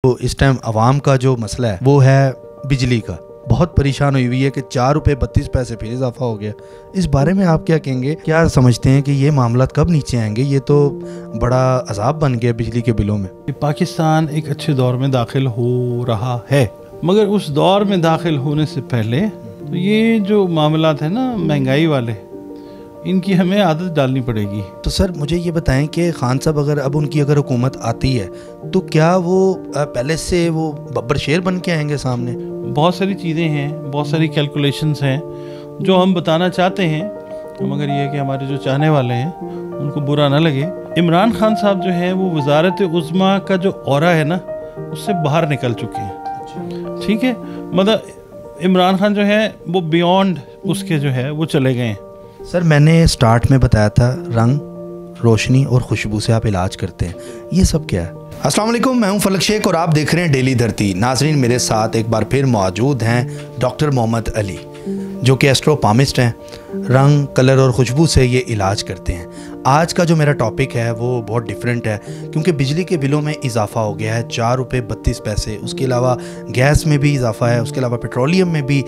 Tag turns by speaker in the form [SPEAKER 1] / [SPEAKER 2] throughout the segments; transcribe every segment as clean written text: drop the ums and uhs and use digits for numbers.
[SPEAKER 1] तो इस टाइम आवाम का जो मसला है वो है बिजली का। बहुत परेशान हुई है कि 4 रुपये 32 पैसे फिर इजाफा हो गया। इस बारे में आप क्या कहेंगे? क्या समझते हैं कि ये मामला कब नीचे आएंगे? ये तो बड़ा अजाब बन गया बिजली के बिलों में।
[SPEAKER 2] पाकिस्तान एक अच्छे दौर में दाखिल हो रहा है, मगर उस दौर में दाखिल होने से पहले तो ये जो मामलात है ना महंगाई वाले, इनकी हमें आदत डालनी पड़ेगी।
[SPEAKER 1] तो सर मुझे ये बताएं कि खान साहब अगर अब उनकी अगर हुकूमत आती है तो क्या वो पहले से वो बब्बर शेर बन के आएंगे सामने?
[SPEAKER 2] बहुत सारी चीज़ें हैं, बहुत सारी कैलकुलेशंस हैं जो हम बताना चाहते हैं, मगर ये है कि हमारे जो चाहने वाले हैं उनको बुरा ना लगे। इमरान खान साहब जो है वो वजारत उज़्मा का जो औरा है ना उससे बाहर निकल चुके हैं। ठीक है, मतलब इमरान खान जो है वो बियॉन्ड उसके जो है वो चले गए हैं।
[SPEAKER 1] सर मैंने स्टार्ट में बताया था रंग, रोशनी और खुशबू से आप इलाज करते हैं, ये सब क्या है? अस्सलाम वालेकुम, मैं हूं फलक शेख और आप देख रहे हैं डेली धरती। नाजरीन, मेरे साथ एक बार फिर मौजूद हैं डॉक्टर मोहम्मद अली, जो कि एस्ट्रोपामिस्ट हैं। रंग, कलर और खुशबू से ये इलाज करते हैं। आज का जो मेरा टॉपिक है वो बहुत डिफरेंट है, क्योंकि बिजली के बिलों में इजाफा हो गया है 4 रुपये 32 पैसे। उसके अलावा गैस में भी इजाफा है, उसके अलावा पेट्रोलियम में भी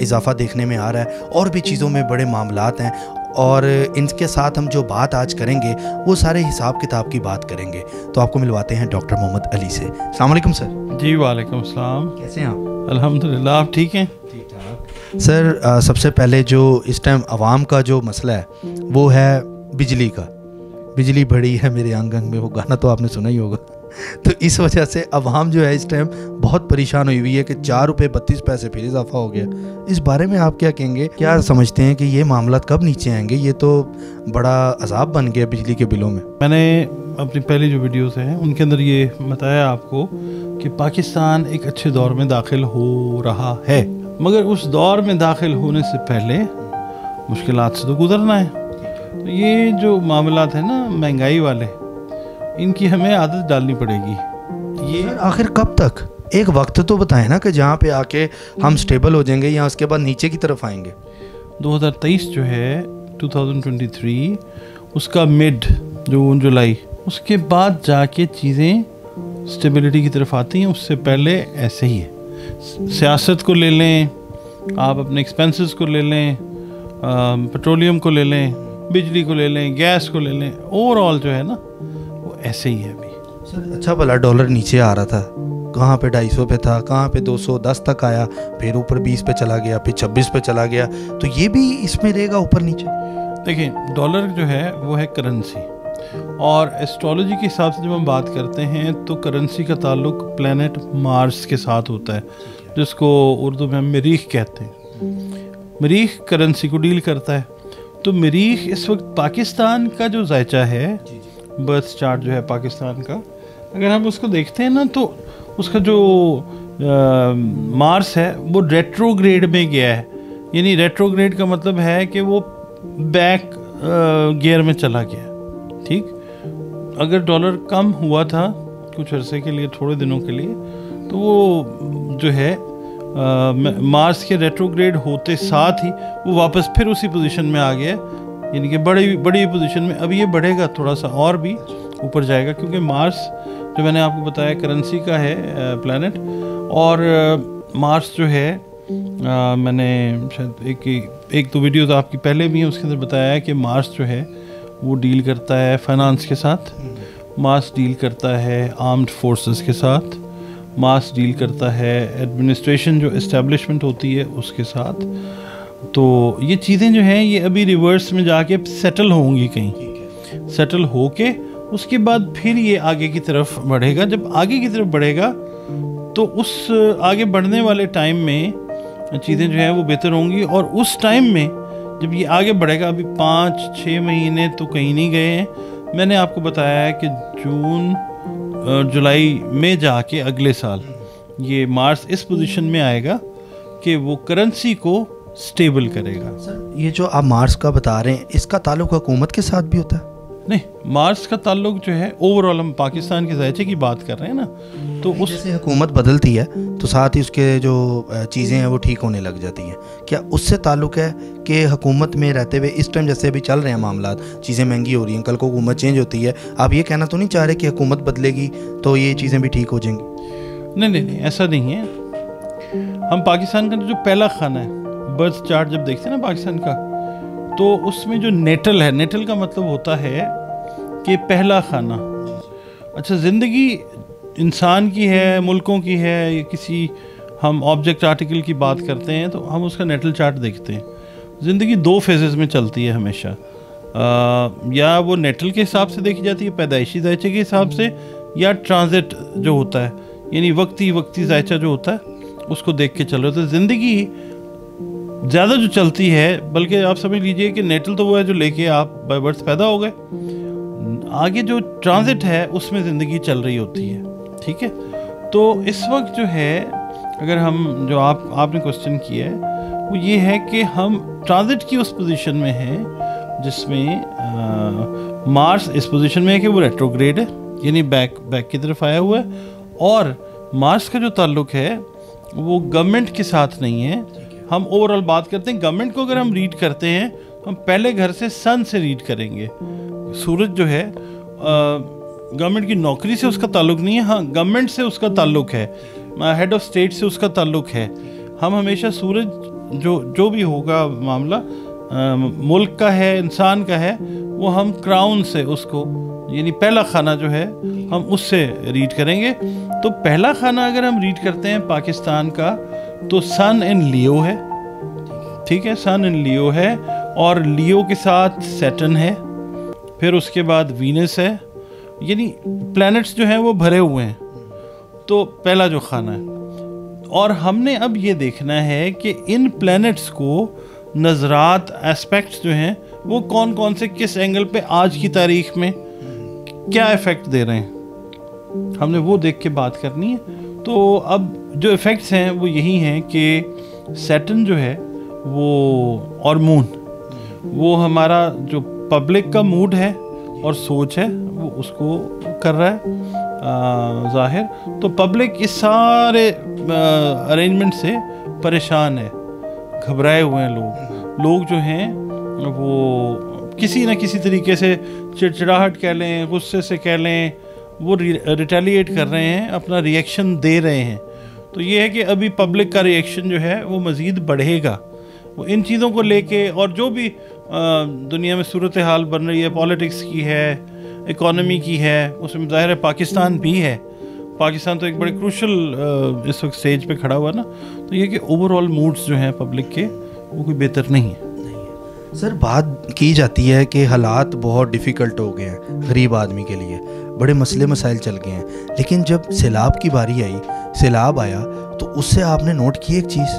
[SPEAKER 1] इजाफा देखने में आ रहा है, और भी चीज़ों में बड़े मामलात हैं। और इनके साथ हम जो बात आज करेंगे वो सारे हिसाब किताब की बात करेंगे। तो आपको मिलवाते हैं डॉक्टर मोहम्मद अली से। अस्सलाम वालेकुम सर।
[SPEAKER 2] जी वालेकुम सलाम।
[SPEAKER 1] कैसे हैं आप?
[SPEAKER 2] अल्हम्दुलिल्लाह, आप ठीक हैं?
[SPEAKER 1] ठीक ठाक। सर सबसे पहले जो इस टाइम आवाम का जो मसला है वो है बिजली का। बिजली बड़ी है मेरे अंग अंग में, वो गाना तो आपने सुना ही होगा। तो इस वजह से अवाम जो है इस टाइम बहुत परेशान हुई है कि 4 रुपये 32 पैसे फिर इजाफा हो गया। इस बारे में आप क्या कहेंगे? क्या समझते हैं कि ये मामला कब नीचे आएंगे? ये तो बड़ा अजाब बन गया बिजली के बिलों में।
[SPEAKER 2] मैंने अपनी पहली जो वीडियोस हैं उनके अंदर ये बताया आपको कि पाकिस्तान एक अच्छे दौर में दाखिल हो रहा है, मगर उस दौर में दाखिल होने से पहले मुश्किलात से तो गुजरना है। तो ये जो मामलात है ना महंगाई वाले, इनकी हमें आदत डालनी पड़ेगी। ये
[SPEAKER 1] आखिर कब तक? एक वक्त तो बताएं ना कि जहाँ पे आके हम स्टेबल हो जाएंगे या उसके बाद नीचे की तरफ आएंगे।
[SPEAKER 2] 2023 जो है 2023 उसका मिड जून जुलाई, उसके बाद जाके चीज़ें स्टेबिलिटी की तरफ आती हैं। उससे पहले ऐसे ही है। सियासत को ले लें, आप अपने एक्सपेंसेस को ले लें, पेट्रोलियम को ले लें, बिजली को ले लें, गैस को ले लें, ओवरऑल जो है ना वो ऐसे ही है अभी।
[SPEAKER 1] सर अच्छा भला डॉलर नीचे आ रहा था, कहाँ पे 250 पे था, कहाँ पे 210 तक आया, फिर ऊपर 20 पे चला गया, फिर 26 पे चला गया। तो ये भी इसमें रहेगा ऊपर नीचे?
[SPEAKER 2] देखिए, डॉलर जो है वो है करेंसी, और एस्ट्रोलॉजी के हिसाब से जब हम बात करते हैं तो करेंसी का ताल्लुक प्लैनेट मार्स के साथ होता है, जिसको उर्दू में हम मरीख कहते हैं। मरीख करेंसी को डील करता है। तो मरीख इस वक्त पाकिस्तान का जो जायचा है, बर्थ चार्ट जो है पाकिस्तान का, अगर हम उसको देखते हैं ना तो उसका जो मार्स है वो रेट्रोग्रेड में गया है। यानी रेट्रोग्रेड का मतलब है कि वो बैक गियर में चला गया। ठीक, अगर डॉलर कम हुआ था कुछ अरसे के लिए, थोड़े दिनों के लिए, तो वो जो है मार्स के रेट्रोग्रेड होते साथ ही वो वापस फिर उसी पोजीशन में आ गया, यानी कि बड़ी पोजीशन में। अब ये बढ़ेगा थोड़ा सा और भी ऊपर जाएगा, क्योंकि मार्स जो मैंने आपको बताया करेंसी का है प्लैनेट। और मार्स जो है मैंने शायद एक दो वीडियोस आपकी पहले भी हैं, उसके अंदर बताया है कि मार्स जो है वो डील करता है फाइनेंस के साथ, मार्स डील करता है आर्म्ड फोर्सेस के साथ, मार्स डील करता है एडमिनिस्ट्रेशन जो इस्टेब्लिशमेंट होती है उसके साथ। तो ये चीज़ें जो हैं ये अभी रिवर्स में जाके सेटल होंगी, कहीं सेटल होके उसके बाद फिर ये आगे की तरफ बढ़ेगा। जब आगे की तरफ बढ़ेगा तो उस आगे बढ़ने वाले टाइम में चीज़ें जो है वो बेहतर होंगी। और उस टाइम में जब ये आगे बढ़ेगा, अभी 5-6 महीने तो कहीं नहीं गए हैं। मैंने आपको बताया है कि जून जुलाई में जाके अगले साल ये मार्स इस पोजीशन में आएगा कि वो करेंसी को स्टेबल करेगा।
[SPEAKER 1] सर ये जो आप मार्स का बता रहे हैं, इसका ताल्लुक हुकूमत के साथ भी होता है?
[SPEAKER 2] नहीं, मार्स का ताल्लुक जो है ओवरऑल, हम पाकिस्तान के जायचे की बात कर रहे हैं ना, तो उस
[SPEAKER 1] जैसे हुकूमत बदलती है तो साथ ही उसके जो चीज़ें हैं वो ठीक होने लग जाती हैं। क्या उससे ताल्लुक है कि हुकूमत में रहते हुए इस टाइम जैसे अभी चल रहे हैं मामलात, चीज़ें महंगी हो रही हैं, कल को हुकूमत चेंज होती है, आप ये कहना तो नहीं चाह रहे कि हुकूमत बदलेगी तो ये चीज़ें भी ठीक हो जाएंगी?
[SPEAKER 2] नहीं, ऐसा नहीं है। हम पाकिस्तान का जो पहला खाना है, बर्थ चार्ट जब देखते हैं ना पाकिस्तान का, तो उसमें जो नेटल है, नेटल का मतलब होता है कि पहला खाना। अच्छा, ज़िंदगी इंसान की है, मुल्कों की है, या किसी हम ऑब्जेक्ट आर्टिकल की बात करते हैं तो हम उसका नेटल चार्ट देखते हैं। ज़िंदगी 2 फेजेस में चलती है हमेशा। या वो नेटल के हिसाब से देखी जाती है, पैदाइशी जायचे के हिसाब से, या ट्रांजिट जो होता है, यानी वक्ती जायचा जो होता है उसको देख के चल रहे। तो ज़िंदगी ज़्यादा जो चलती है, बल्कि आप समझ लीजिए कि नेटल तो वो है जो लेके आप बाय बर्थ पैदा हो गए, आगे जो ट्रांजिट है उसमें ज़िंदगी चल रही होती है। ठीक है, तो इस वक्त जो है, अगर हम जो आपने क्वेश्चन किया है वो ये है कि हम ट्रांजिट की उस पोजीशन में हैं जिसमें मार्स इस पोजीशन में है कि वो रेट्रोग्रेड है, यानी बैक की तरफ आया हुआ है, और मार्स का जो ताल्लुक है वो गवर्नमेंट के साथ नहीं है। हम ओवरऑल बात करते हैं। गवर्नमेंट को अगर हम रीड करते हैं तो हम पहले घर से सन से रीड करेंगे। सूरज जो है गवर्नमेंट की नौकरी से उसका ताल्लुक नहीं है, हाँ गवर्नमेंट से उसका ताल्लुक है, हेड ऑफ स्टेट से उसका ताल्लुक है। हम हमेशा सूरज जो भी होगा मामला मुल्क का है, इंसान का है, वो हम क्राउन से उसको, यानी पहला खाना जो है हम उससे रीड करेंगे। तो पहला खाना अगर हम रीड करते हैं पाकिस्तान का तो सन इन लियो है। ठीक है, सन इन लियो है, और लियो के साथ सैटर्न है, फिर उसके बाद वीनस है, यानी प्लैनेट्स जो हैं वो भरे हुए हैं। तो पहला जो खाना है, और हमने अब ये देखना है कि इन प्लैनेट्स को नज़रात, एस्पेक्ट्स जो हैं वो कौन कौन से किस एंगल पे आज की तारीख में क्या इफ़ेक्ट दे रहे हैं, हमने वो देख के बात करनी है। तो अब जो इफ़ेक्ट्स हैं वो यही हैं कि सैटर्न जो है वो, और मून, वो हमारा जो पब्लिक का मूड है और सोच है वो उसको कर रहा है ज़ाहिर। तो पब्लिक इस सारे अरेंजमेंट से परेशान है, घबराए हुए हैं लोग जो हैं वो किसी न किसी तरीके से चिड़चिड़ाहट कह लें, गुस्से से कह लें, वो रिटेलिएट कर रहे हैं, अपना रिएक्शन दे रहे हैं। तो ये है कि अभी पब्लिक का रिएक्शन जो है वो मज़ीद बढ़ेगा। वो इन चीज़ों को लेके, और जो भी दुनिया में सूरत हाल बन रही है, पॉलिटिक्स की है, इकोनॉमी की है, उसमें ज़ाहिर है पाकिस्तान भी है। पाकिस्तान तो एक बड़े क्रूशल इस वक्त स्टेज पे खड़ा हुआ ना। तो ये कि ओवरऑल मूड्स जो हैं पब्लिक के वो कोई बेहतर नहीं है।
[SPEAKER 1] सर, बात की जाती है कि हालात बहुत डिफ़िकल्ट हो गए हैं गरीब आदमी के लिए, बड़े मसले मसाइल चल गए हैं, लेकिन जब सैलाब की बारी आई, सैलाब आया, तो उससे आपने नोट की एक चीज़,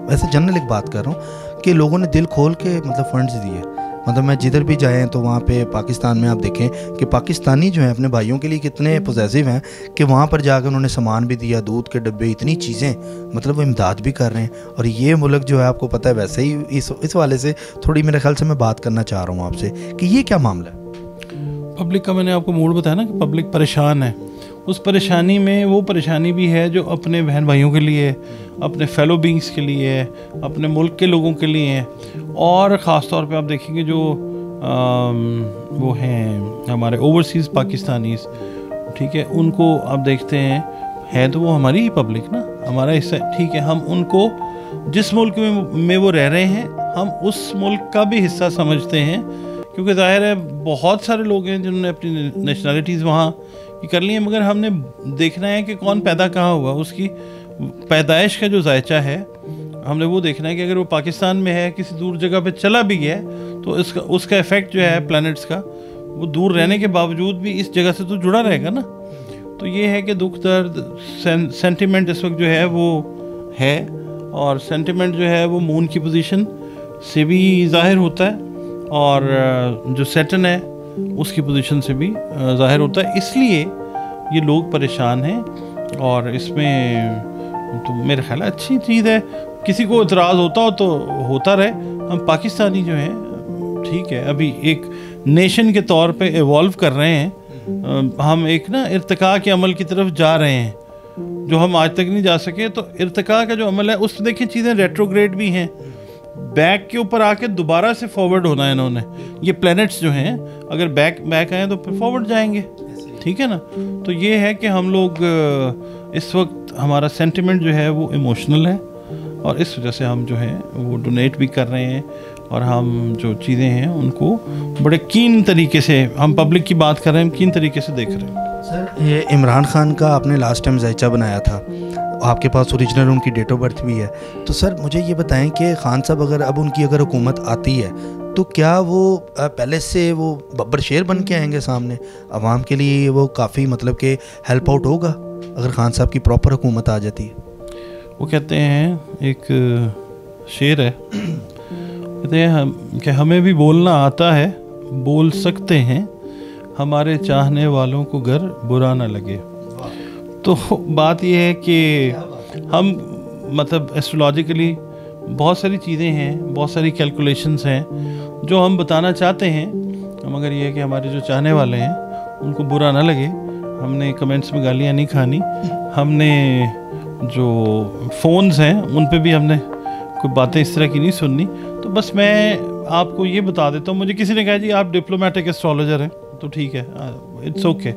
[SPEAKER 1] वैसे जनरल एक बात कर रहा हूँ, कि लोगों ने दिल खोल के मतलब फंड्स दिए। मतलब मैं जिधर भी जाएँ तो वहाँ पे पाकिस्तान में आप देखें कि पाकिस्तानी जो हैं अपने भाइयों के लिए कितने पॉजिटिव हैं कि वहाँ पर जाकर उन्होंने सामान भी दिया, दूध के डब्बे, इतनी चीज़ें, मतलब वो इमदाद भी कर रहे हैं। और ये मुल्क जो है आपको पता है, वैसे ही इस वाले से थोड़ी मेरे ख्याल से मैं बात करना चाह रहा हूँ आपसे कि ये क्या मामला है।
[SPEAKER 2] पब्लिक का मैंने आपको मूड बताया ना कि पब्लिक परेशान है। उस परेशानी में वो परेशानी भी है जो अपने बहन भाइयों के लिए, अपने फेलो बींग्स के लिए, अपने मुल्क के लोगों के लिए है। और ख़ास तौर पे आप देखेंगे जो वो हैं हमारे ओवरसीज़ पाकिस्तानीज़, ठीक है, उनको आप देखते हैं, है तो वो हमारी ही पब्लिक ना, हमारा हिस्सा, ठीक है। हम उनको जिस मुल्क में वो रह रहे हैं, हम उस मुल्क का भी हिस्सा समझते हैं, क्योंकि ज़ाहिर है बहुत सारे लोग हैं जिन्होंने अपनी नेशनलिटीज़ वहाँ की कर ली है, मगर हमने देखना है कि कौन पैदा कहाँ हुआ, उसकी पैदाइश का जो जायचा है हमने वो देखना है कि अगर वो पाकिस्तान में है, किसी दूर जगह पे चला भी गया है, तो उसका इफ़ेक्ट जो है प्लैनेट्स का, वो दूर रहने के बावजूद भी इस जगह से तो जुड़ा रहेगा ना। तो ये है कि दुख दर्द सेंटिमेंट इस वक्त जो है वो है, और सेंटिमेंट जो है वो मून की पोजीशन से भी ज़ाहिर होता है, और जो सैटर्न है उसकी पोजीशन से भी ज़ाहिर होता है। इसलिए ये लोग परेशान हैं, और इसमें तो मेरे ख्याल अच्छी चीज़ है। किसी को इतराज़ होता हो तो होता रहे। हम पाकिस्तानी जो हैं, ठीक है, अभी एक नेशन के तौर पे इवॉल्व कर रहे हैं। हम एक ना इर्तिका के अमल की तरफ जा रहे हैं जो हम आज तक नहीं जा सके। तो इर्तिका का जो अमल है उसमें देखिए चीज़ें रेट्रोग्रेड भी हैं, बैक के ऊपर आके दोबारा से फॉरवर्ड होना है इन्होंने। ये प्लैनेट्स जो हैं अगर बैक आए तो फिर फॉरवर्ड जाएंगे, ठीक है ना। तो ये है कि हम लोग इस वक्त वक्त हमारा सेंटिमेंट जो है वो इमोशनल है, और इस वजह से हम जो है वो डोनेट भी कर रहे हैं, और हम जो चीज़ें हैं उनको बड़े कीन तरीके से, हम पब्लिक की बात कर रहे हैं, हम कीन तरीके से देख रहे हैं।
[SPEAKER 1] सर, ये इमरान खान का आपने लास्ट टाइम जायचा बनाया था, आपके पास ओरिजिनल उनकी डेट ऑफ बर्थ भी है, तो सर मुझे ये बताएं कि खान साहब अगर अब उनकी अगर हुकूमत आती है तो क्या वो पहले से वो बब्बर शेर बन के आएंगे सामने अवाम के लिए? वो काफ़ी मतलब कि हेल्प आउट होगा अगर खान साहब की प्रॉपर हुकूमत आ जाती है?
[SPEAKER 2] वो कहते हैं, एक शेर है, कहते हैं कि हमें भी बोलना आता है, बोल सकते हैं, हमारे चाहने वालों को घर बुरा ना लगे। तो बात यह है कि हम मतलब एस्ट्रोलॉजिकली बहुत सारी चीज़ें हैं, बहुत सारी कैलकुलेशंस हैं जो हम बताना चाहते हैं, मगर ये है कि हमारे जो चाहने वाले हैं उनको बुरा ना लगे। हमने कमेंट्स में गालियाँ नहीं खानी, हमने जो फ़ोन्स हैं उन पे भी हमने कोई बातें इस तरह की नहीं सुननी। तो बस मैं आपको ये बता देता हूँ, मुझे किसी ने कहा जी आप डिप्लोमेटिक एस्ट्रोलॉजर हैं, तो ठीक है, इट्स ओके।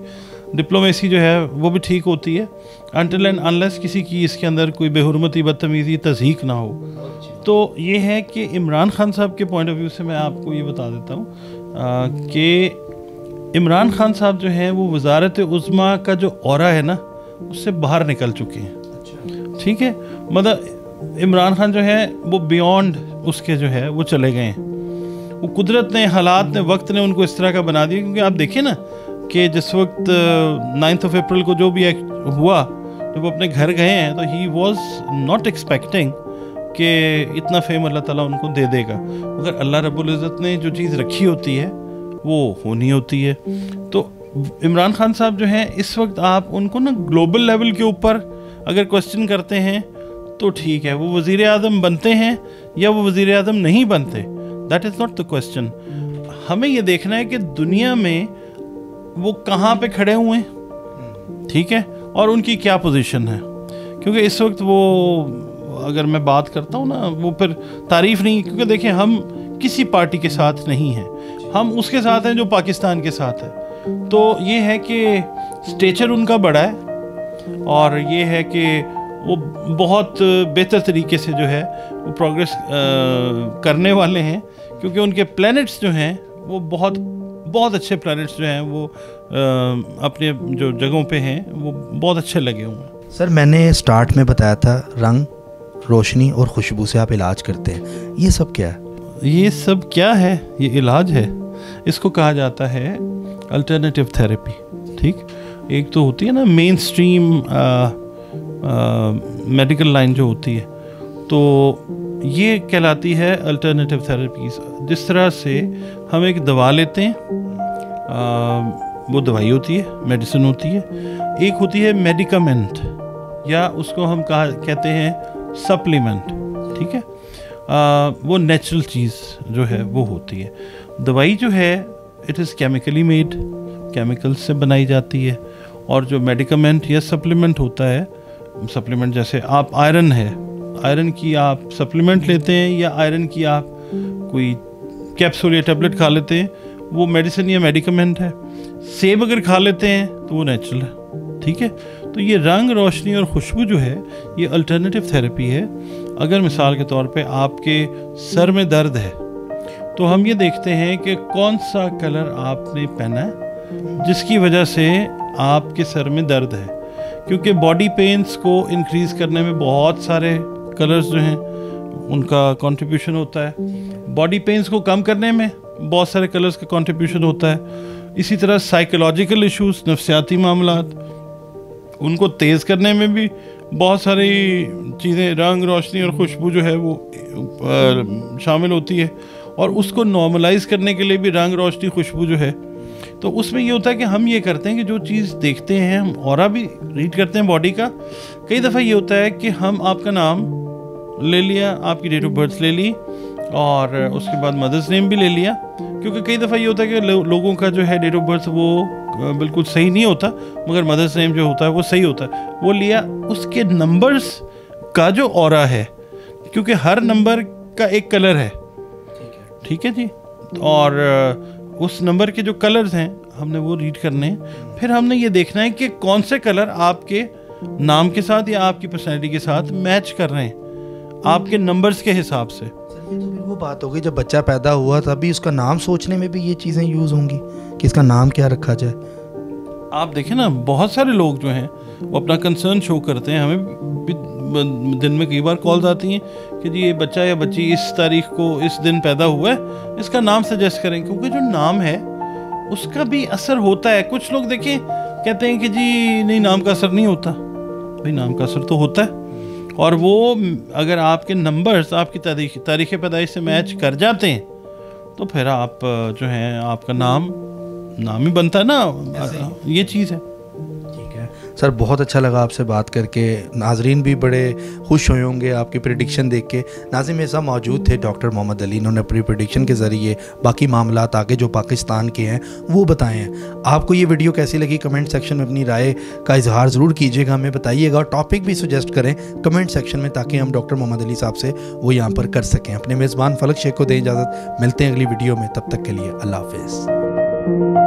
[SPEAKER 2] डिप्लोमेसी जो है वो भी ठीक होती है अनटिल एंड अनलेस किसी की इसके अंदर कोई बेहुरमती, बदतमीज़ी, तज़हीक ना हो। तो ये है कि इमरान खान साहब के पॉइंट ऑफ व्यू से मैं आपको ये बता देता हूँ कि इमरान खान साहब जो हैं वो वज़ारत उज़्मा का जो औरा है ना उससे बाहर निकल चुके हैं। ठीक है, मतलब इमरान खान जो है वो बियॉन्ड उसके जो है वो चले गए हैं। वो कुदरत ने, हालात ने, वक्त ने उनको इस तरह का बना दिया। क्योंकि आप देखिए ना कि जिस वक्त 9 अप्रैल को जो भी हुआ, जब वो अपने घर गए हैं, तो ही वॉज नॉट एक्सपेक्टिंग कि इतना फेम अल्लाह ताला उनको दे देगा, मगर अल्लाह रब्बुल इज़्ज़त ने जो चीज़ रखी होती है वो होनी होती है। तो इमरान खान साहब जो हैं इस वक्त आप उनको ना ग्लोबल लेवल के ऊपर अगर क्वेश्चन करते हैं तो ठीक है, वो वज़ीर आज़म बनते हैं या वो वज़ीर आज़म नहीं बनते, that is not the question. हमें ये देखना है कि दुनिया में वो कहाँ पे खड़े हुए हैं, ठीक है, और उनकी क्या पोजीशन है। क्योंकि इस वक्त वो, अगर मैं बात करता हूँ ना, वो फिर तारीफ़ नहीं, क्योंकि देखिए हम किसी पार्टी के साथ नहीं हैं, हम उसके साथ हैं जो पाकिस्तान के साथ है। तो ये है कि स्टेचर उनका बड़ा है, और ये है कि वो बहुत बेहतर तरीके से जो है वो प्रोग्रेस करने वाले हैं, क्योंकि उनके प्लैनेट्स जो हैं वो बहुत बहुत अच्छे प्लैनेट्स जो हैं वो अपने जो जगहों पे हैं वो बहुत अच्छे लगे हुए हैं।
[SPEAKER 1] सर, मैंने स्टार्ट में बताया था रंग, रोशनी और खुशबू से आप इलाज करते हैं, ये सब क्या है?
[SPEAKER 2] ये सब क्या है? ये इलाज है, इसको कहा जाता है अल्टरनेटिव थेरेपी। ठीक, एक तो होती है ना मेन स्ट्रीम मेडिकल लाइन जो होती है, तो ये कहलाती है अल्टरनेटिव थेरेपीज़। जिस तरह से हम एक दवा लेते हैं, वो दवाई होती है, मेडिसिन होती है, एक होती है मेडिकामेंट, या उसको हम कहते हैं सप्लीमेंट। ठीक है, वो नेचुरल चीज़ जो है वो होती है। दवाई जो है it is chemically made, chemical से बनाई जाती है, और जो मेडिकामेंट या सप्लीमेंट होता है, सप्लीमेंट जैसे आप आयरन है, आयरन की आप सप्लीमेंट लेते हैं, या आयरन की आप कोई कैप्सूल या टेबलेट खा लेते हैं, वो मेडिसिन या मेडिकामेंट है। सेब अगर खा लेते हैं तो वो नेचुरल है। ठीक है, तो ये रंग, रोशनी और खुशबू जो है ये अल्टरनेटिव थेरेपी है। अगर मिसाल के तौर पे आपके सर में दर्द है तो हम ये देखते हैं कि कौन सा कलर आपने पहना है जिसकी वजह से आपके सर में दर्द है, क्योंकि बॉडी पेन्स को इंक्रीज़ करने में बहुत सारे कलर्स जो हैं उनका कंट्रीब्यूशन होता है। बॉडी पेन्स को कम करने में बहुत सारे कलर्स का कंट्रीब्यूशन होता है। इसी तरह साइकोलॉजिकल इश्यूज, नफ्सियाती मामलात, उनको तेज़ करने में भी बहुत सारी चीज़ें, रंग, रोशनी और खुशबू जो है वो शामिल होती है। और उसको नॉर्मलाइज़ करने के लिए भी रंग, रोशनी, खुशबू जो है, तो उसमें ये होता है कि हम ये करते हैं कि जो चीज़ देखते हैं, हम ऑरा भी रीड करते हैं बॉडी का। कई दफ़ा ये होता है कि हम आपका नाम ले लिया, आपकी डेट ऑफ बर्थ ले ली, और उसके बाद मदर्स नेम भी ले लिया, क्योंकि कई दफ़ा ये होता है कि लोगों का जो है डेट ऑफ बर्थ वो बिल्कुल सही नहीं होता, मगर मदर्स नेम जो होता है वो सही होता है, वो लिया। उसके नंबर्स का जो ऑरा है, क्योंकि हर नंबर का एक कलर है, ठीक है जी, और उस नंबर के जो कलर्स हैं हमने वो रीड करने हैं। फिर हमने ये देखना है कि कौन से कलर आपके नाम के साथ या आपकी पर्सनैलिटी के साथ मैच कर रहे हैं आपके नंबर्स के हिसाब से।
[SPEAKER 1] सर ये तो फिर वो बात हो गई, जब बच्चा पैदा हुआ तभी उसका नाम सोचने में भी ये चीज़ें यूज़ होंगी कि इसका नाम क्या रखा जाए।
[SPEAKER 2] आप देखें ना, बहुत सारे लोग जो हैं वो अपना कंसर्न शो करते हैं। हमें भी दिन में कई बार कॉल्स आती हैं कि जी ये बच्चा या बच्ची इस तारीख को इस दिन पैदा हुआ है, इसका नाम सजेस्ट करें, क्योंकि जो नाम है उसका भी असर होता है। कुछ लोग देखें कहते हैं कि जी नहीं, नाम का असर नहीं होता। भाई नाम का असर तो होता है, और वो अगर आपके नंबर्स आपकी तारीख पैदाइश से मैच कर जाते हैं तो फिर आप जो हैं आपका नाम ही बनता है ना, ये चीज़ है।
[SPEAKER 1] ठीक है सर, बहुत अच्छा लगा आपसे बात करके। नाजरीन भी बड़े खुश हुए होंगे आपकी प्रेडिक्शन देख के। नाज़रीन मेरे साथ मौजूद थे डॉक्टर मोहम्मद अली, इन्होंने अपनी प्रेडिक्शन के ज़रिए बाकी मामलात आगे जो पाकिस्तान के हैं वो बताए हैं। आपको ये वीडियो कैसी लगी कमेंट सेक्शन में अपनी राय का इजहार ज़रूर कीजिएगा, हमें बताइएगा, और टॉपिक भी सुजेस्ट करें कमेंट सेक्शन में ताकि हम डॉक्टर मोहम्मद अली साहब से वो यहाँ पर कर सकें। अपने मेज़बान फलक शेख को दें इजाज़त, मिलते हैं अगली वीडियो में, तब तक के लिए अल्लाह हाफ़िज़।